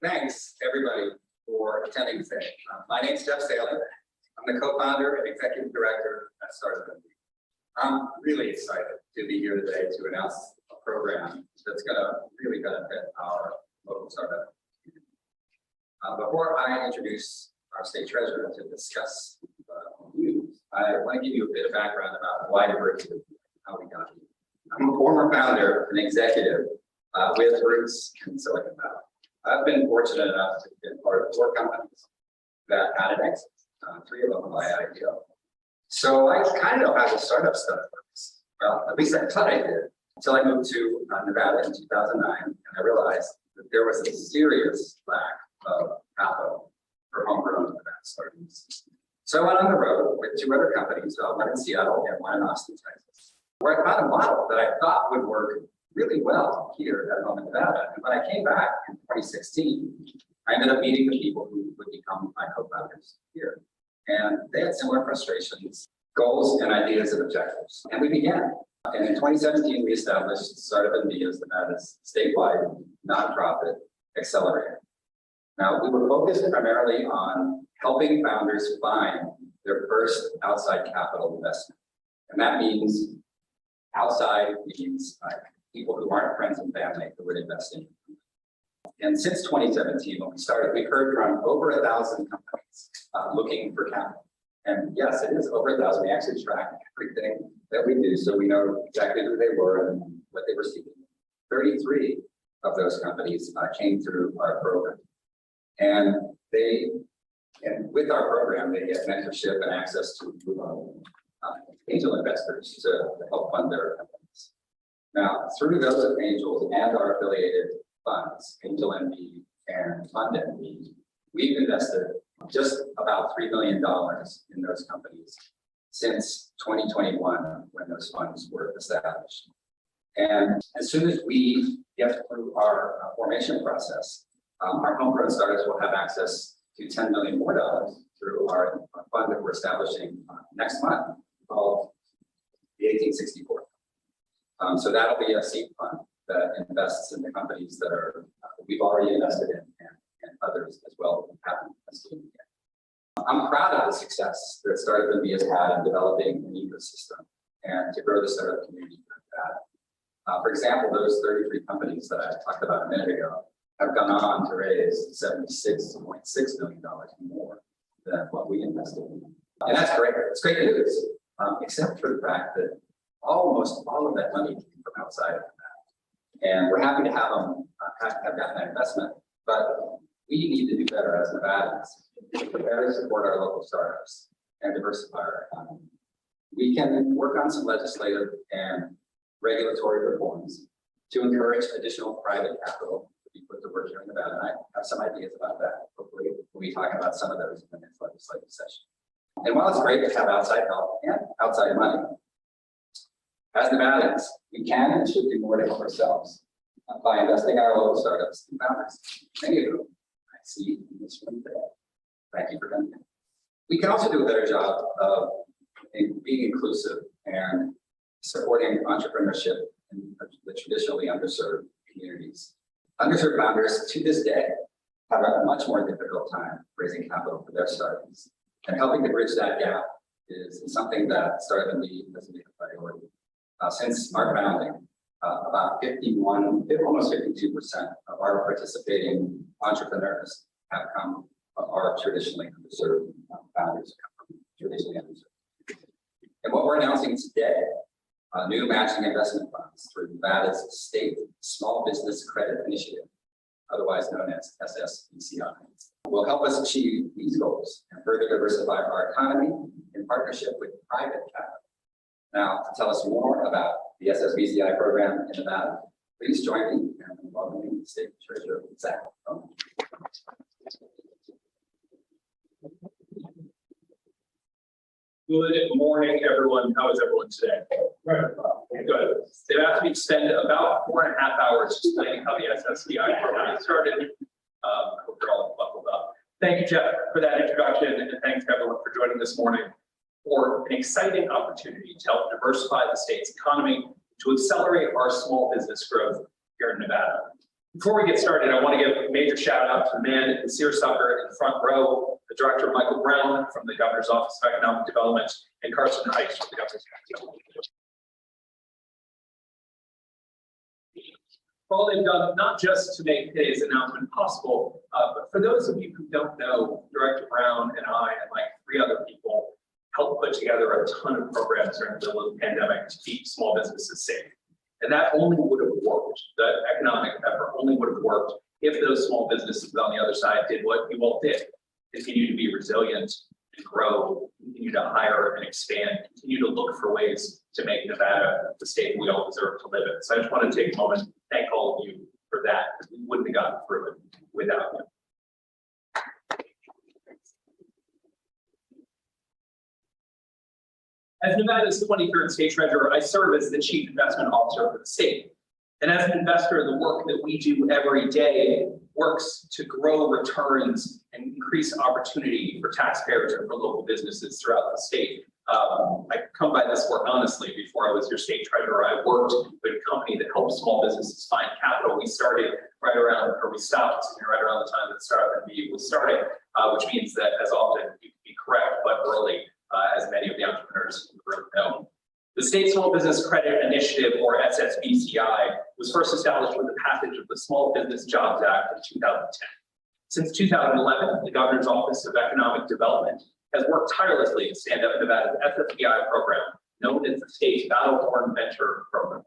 Thanks, everybody, for attending today. My name is Jeff Saylor. I'm the co-founder and executive director at StartUpNV. I'm really excited to be here today to announce a program that's going to really benefit our local startup community. Before I introduce our state treasurer to discuss news, I want to give you a bit of background about why we're here, how we got here. I'm a former founder and executive with roots in Silicon Valley. I've been fortunate enough to be part of 4 companies that had an exit, 3 of them by IPO. So I kind of know how the startup stuff works. Well, at least I thought I did, until I moved to Nevada in 2009, and I realized that there was a serious lack of capital for homegrown Nevada startups. So I went on the road with 2 other companies, one in Seattle and one in Austin, Texas, where I found a model that I thought would work really well here at home in Nevada. And when I came back in 2016, I ended up meeting the people who would become my co-founders here. And they had similar frustrations, goals, and ideas and objectives. And we began. And in 2017, we established StartUpNV as Nevada's statewide nonprofit accelerator. Now, we were focused primarily on helping founders find their first outside capital investment. And that means outside means people who aren't friends and family who would invest in you. And since 2017, when we started, we've heard from over 1,000 companies looking for capital. And yes, it is over 1,000. We actually track everything that we do, so we know exactly who they were and what they were seeking. 33 of those companies came through our program. And with our program, they get mentorship and access to angel investors to help fund their companies. Now, through those angels and our affiliated funds, AngelNV and FundNV, we've invested just about $3 million in those companies since 2021, when those funds were established. And as soon as we get through our formation process, our homegrown startups will have access to $10 million more through our fund that we're establishing next month, called the 1864. So that'll be a seed fund that invests in the companies that are we've already invested in and others as well that haven't invested in yet. I'm proud of the success that StartUpNV has had in developing an ecosystem and to grow the startup community through that. For example, those 33 companies that I talked about a minute ago have gone on to raise $76.6 million more than what we invested in. And that's great. It's great news, except for the fact that almost all of that money came from outside of that. And we're happy to have them have gotten that investment, but we need to do better as Nevadans to better support our local startups and diversify our economy. We can work on some legislative and regulatory reforms to encourage additional private capital to be put to work here in Nevada. And I have some ideas about that. Hopefully, we'll be talking about some of those in the next legislative session. And while it's great to have outside help and outside money, as Nevadans, we can and should do more to help ourselves by investing in our local startups and founders. Many of whom I see in this room today. Thank you for coming. We can also do a better job of being inclusive and supporting entrepreneurship in the traditionally underserved communities. Underserved founders, to this day, have a much more difficult time raising capital for their startups. And helping to bridge that gap is something that StartUpNV has made a priority. Since our founding, about almost 52% of our participating entrepreneurs are traditionally underserved founders, traditionally underserved. And what we're announcing today, new matching investment funds through Nevada's State Small Business Credit Initiative, otherwise known as SSBCI, will help us achieve these goals and further diversify our economy in partnership with private capital. Now, to tell us more about the SSBCI program in Nevada, please join me in welcoming State Treasurer Zach Conine. Good morning, everyone. How is everyone today? Good. They've asked me to spend about 4.5 hours explaining how the SSBCI program started. Hope you're all buckled up. Thank you, Jeff, for that introduction, and thanks to everyone for joining this morning for an exciting opportunity to help diversify the state's economy to accelerate our small business growth here in Nevada. Before we get started, I want to give a major shout out to the man in the seersucker in the front row, the director Michael Brown from the Governor's Office of Economic Development, and Carson Heights from the Governor's Office. For all they've done, not just to make today's announcement possible, but for those of you who don't know, Director Brown and I and like 3 other people helped put together a ton of programs during the middle of the pandemic to keep small businesses safe. And that only would have worked. The economic effort only would have worked if those small businesses on the other side did what you all did. Continue to be resilient and grow, continue to hire and expand, continue to look for ways to make Nevada the state we all deserve to live in. So I just want to take a moment to thank all of you for that, because we wouldn't have gotten through it without you. As Nevada's 23rd state treasurer, I serve as the chief investment officer for the state. And as an investor, the work that we do every day works to grow returns and increase opportunity for taxpayers and for local businesses throughout the state. I come by this work honestly. Before I was your state treasurer, I worked with a company that helps small businesses find capital. We started right around, or we stopped right around the time that StartUpNV was starting, which means that as often you can be correct, but early, as many of the entrepreneurs in the room know. The State Small Business Credit Initiative, or SSBCI, was first established with the passage of the Small Business Jobs Act of 2010. Since 2011, the Governor's Office of Economic Development has worked tirelessly to stand up Nevada's SSBCI program, known as the state's Battleborn Venture Program.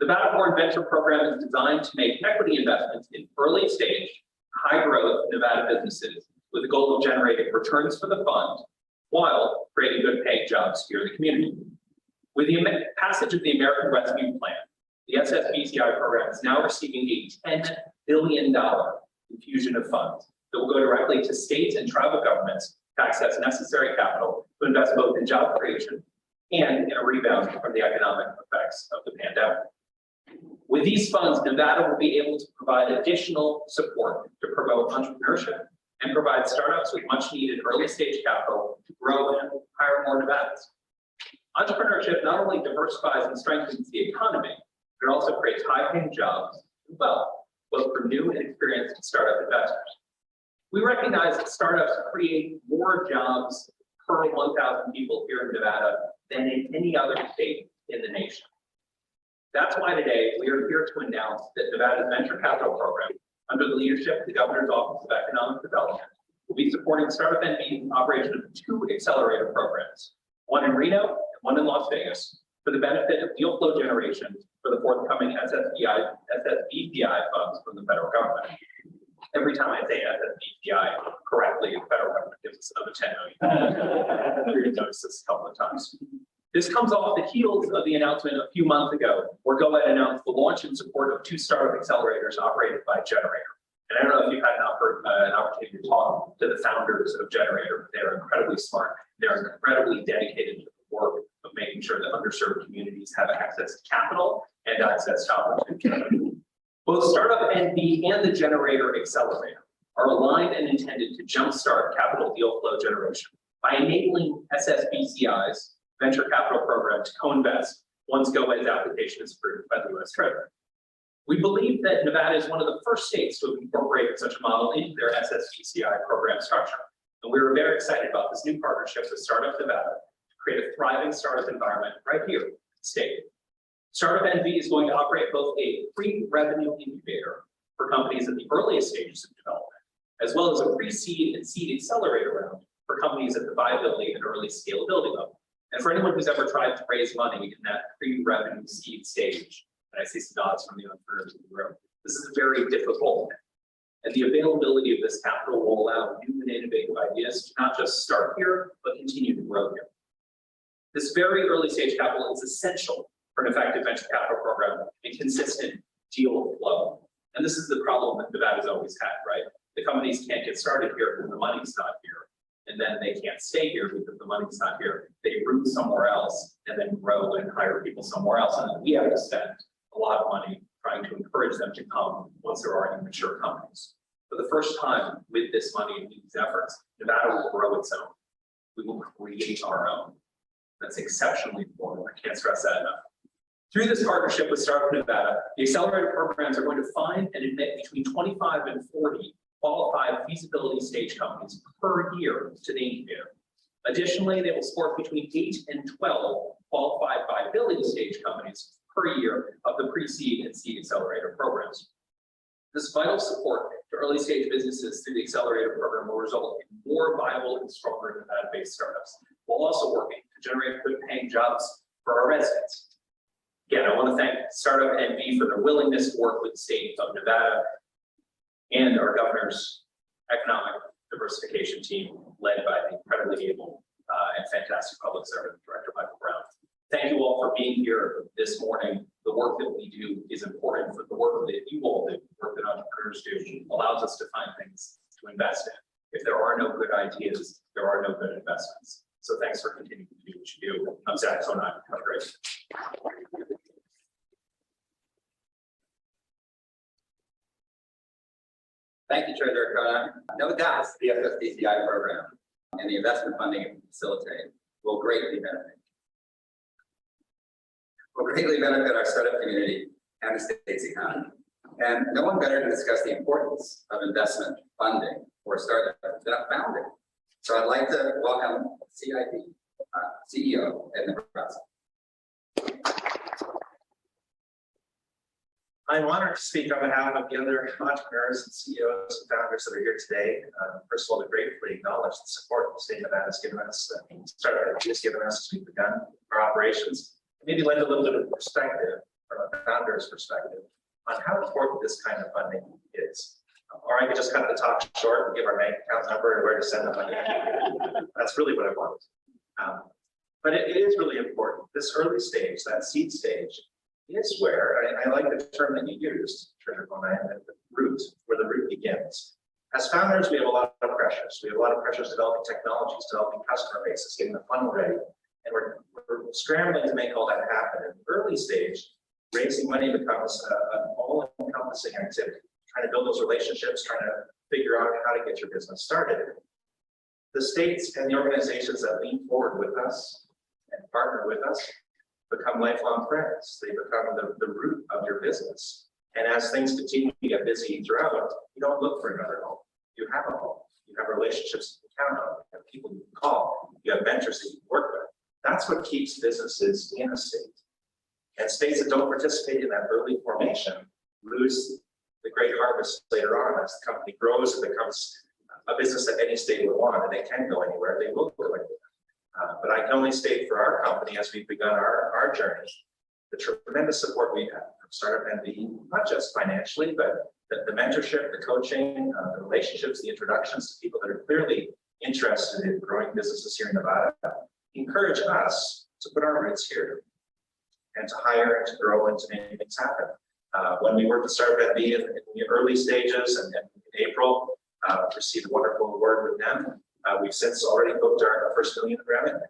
The Battleborn Venture Program is designed to make equity investments in early stage, high growth Nevada businesses with the goal of generating returns for the fund while creating good paying jobs here in the community. With the passage of the American Rescue Plan, the SSBCI program is now receiving a $10 billion infusion of funds that will go directly to states and tribal governments to access necessary capital to invest both in job creation and in a rebound from the economic effects of the pandemic. With these funds, Nevada will be able to provide additional support to promote entrepreneurship and provide startups with much needed early stage capital to grow and hire more Nevadans. Entrepreneurship not only diversifies and strengthens the economy, but it also creates high-paying jobs as well, both for new and experienced startup investors. We recognize that startups create more jobs per 1,000 people here in Nevada than in any other state in the nation. That's why today we are here to announce that Nevada's Venture Capital Program, under the leadership of the Governor's Office of Economic Development, will be supporting StartUpNV's operation of 2 accelerator programs, one in Reno and one in Las Vegas, for the benefit of deal flow generation for the forthcoming SSBCI funds from the federal government. Every time I say SSBCI correctly, the federal government gives us another $10 million. You've noticed this a couple of times. This comes off the heels of the announcement a few months ago, where GoAhead announced the launch and support of 2 startup accelerators operated by Generator. And I don't know if you've had an opportunity to talk to the founders of Generator. They're incredibly smart. They're incredibly dedicated to the work of making sure that underserved communities have access to capital and access to opportunity. Both StartUpNV and the Generator Accelerator are aligned and intended to jumpstart capital deal flow generation by enabling SSBCI's venture capital program to co-invest once GoAhead's application is approved by the U.S. Treasury. We believe that Nevada is one of the first states to have incorporated such a model into their SSBCI program structure. And we were very excited about this new partnership with Startup Nevada to create a thriving startup environment right here in the state. StartUpNV is going to operate both a pre-revenue incubator for companies at the earliest stages of development, as well as a pre-seed and seed accelerator round for companies at the viability and early scalability level. And for anyone who's ever tried to raise money in that pre-revenue seed stage, and I see some nods from the entrepreneurs in the room, this is very difficult. And the availability of this capital will allow new and innovative ideas to not just start here, but continue to grow here. This very early stage capital is essential for an effective venture capital program and consistent deal flow. And this is the problem that Nevada's always had, right? The companies can't get started here because the money's not here. And then they can't stay here because the money's not here. They root somewhere else and then grow and hire people somewhere else. And then we have to spend a lot of money trying to encourage them to come once they're already mature companies. For the first time with this money and these efforts, Nevada will grow its own. We will create our own. That's exceptionally important. I can't stress that enough. Through this partnership with StartUp Nevada, the accelerator programs are going to find and admit between 25 and 40 qualified feasibility stage companies per year to the incubator. Additionally, they will support between 8 and 12 qualified viability stage companies per year of the pre-seed and seed accelerator programs. This vital support to early stage businesses through the accelerator program will result in more viable and stronger Nevada-based startups, while also working to generate good paying jobs for our residents. Again, I want to thank StartUpNV for their willingness to work with the state of Nevada and our governor's economic diversification team, led by the incredibly able and fantastic public servant, Director Michael Brown. Thank you all for being here this morning. The work that we do is important, for the work that you all do, the work that entrepreneurs do, allows us to find things to invest in. If there are no good ideas, there are no good investments. So thanks for continuing to do what you do. I'm Zach Conine. Have a great day. Thank you, Treasurer Conine. No doubt the SSBCI program and the investment funding it facilitate will greatly benefit our startup community and the state's economy. And no one better to discuss the importance of investment funding for startups than a founder. So I'd like to welcome CIP CEO Ed Nebraska. I'm honored to speak on behalf of the other entrepreneurs and CEOs and founders that are here today. First of all, to gratefully acknowledge the support the state of Nevada has given us, StartUp has given us as we've begun our operations. Maybe lend a little bit of perspective from a founder's perspective on how important this kind of funding is. Or I could just cut the talk short and give our bank account number and where to send the money. That's really what I want. But it is really important. This early stage, that seed stage, is where, I like the term that you used, Treasurer Conine, the root, where the root begins. As founders, we have a lot of pressures. We have a lot of pressures developing technologies, developing customer bases, getting the funnel ready. And we're scrambling to make all that happen. In the early stage, raising money becomes an all-encompassing activity. Trying to build those relationships, trying to figure out how to get your business started. The states and the organizations that lean forward with us and partner with us become lifelong friends. They become the root of your business. And as things continue to get busy throughout, you don't look for another home. You have a home. You have relationships you can count on. You have people you can call. You have mentors that you can work with. That's what keeps businesses in a state. And states that don't participate in that early formation lose the great harvest later on. As the company grows, it becomes a business that any state would want, and they can go anywhere. They will go anywhere. But I can only state for our company, as we've begun our journey, the tremendous support we have from StartUpNV, not just financially, but the mentorship, the coaching, the relationships, the introductions to people that are clearly interested in growing businesses here in Nevada, encourage us to put our roots here and to hire and to grow and to make things happen. When we worked with StartUpNV in the early stages and in April, received a wonderful award with them. We've since already booked our first $1 million in revenue.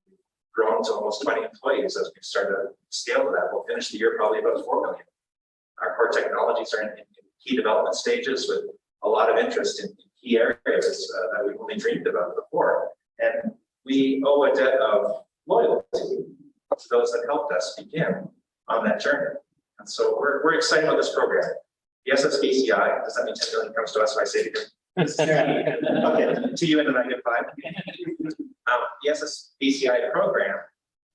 We've grown to almost 20 employees as we've started to scale to that. We'll finish the year probably about 4 million. Our core technologies are in key development stages with a lot of interest in key areas that we've only dreamed about before. And we owe a debt of loyalty to those that helped us begin on that journey. And so we're excited about this program. The SSBCI, does that mean 10 million comes to us if I say it again? Okay, to you and then I get 5. The SSBCI program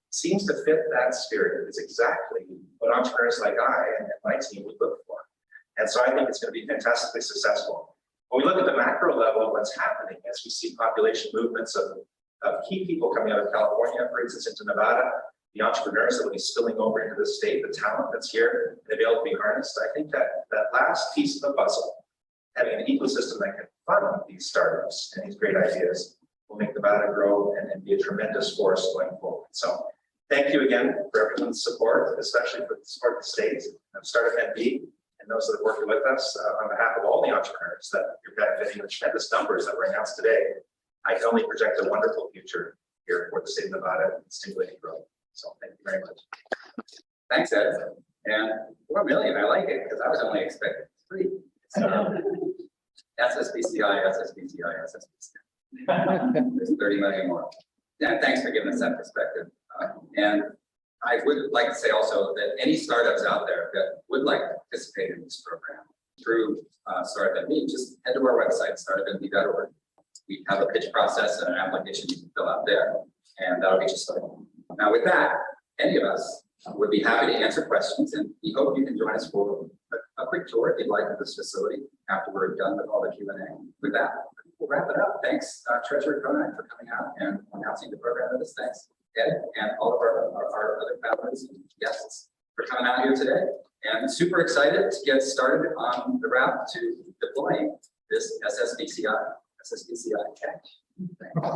seems to fit that spirit. It's exactly what entrepreneurs like I and my team would look for. And so I think it's going to be fantastically successful. When we look at the macro level of what's happening, as we see population movements of key people coming out of California, for instance, into Nevada, the entrepreneurs that will be spilling over into the state, the talent that's here and available to be harnessed, I think that last piece of the puzzle, having an ecosystem that can fund these startups and these great ideas, will make Nevada grow and be a tremendous force going forward. So thank you again for everyone's support, especially for the support of the state and StartUpNV and those that are working with us on behalf of all the entrepreneurs that you're benefiting the tremendous numbers that were announced today. I can only project a wonderful future here for the state of Nevada and stimulating growth. So thank you very much. Thanks, Ed. And 4 million, I like it because I was only expecting 3. So, SSBCI. There's 30 million more. Yeah, thanks for giving us that perspective. And I would like to say also that any startups out there that would like to participate in this program through StartUpNV, just head to our website, startupnv.org. We have a pitch process and an application you can fill out there, and that'll get you started. Now, with that, any of us would be happy to answer questions, and we hope you can join us for a quick tour if you'd like of this facility after we're done with all the Q&A. With that, we'll wrap it up. Thanks, Treasurer Conine, for coming out and announcing the program with us. Thanks, Ed, and all of our other founders and guests for coming out here today. And super excited to get started on the route to deploying this SSBCI catch. Thanks.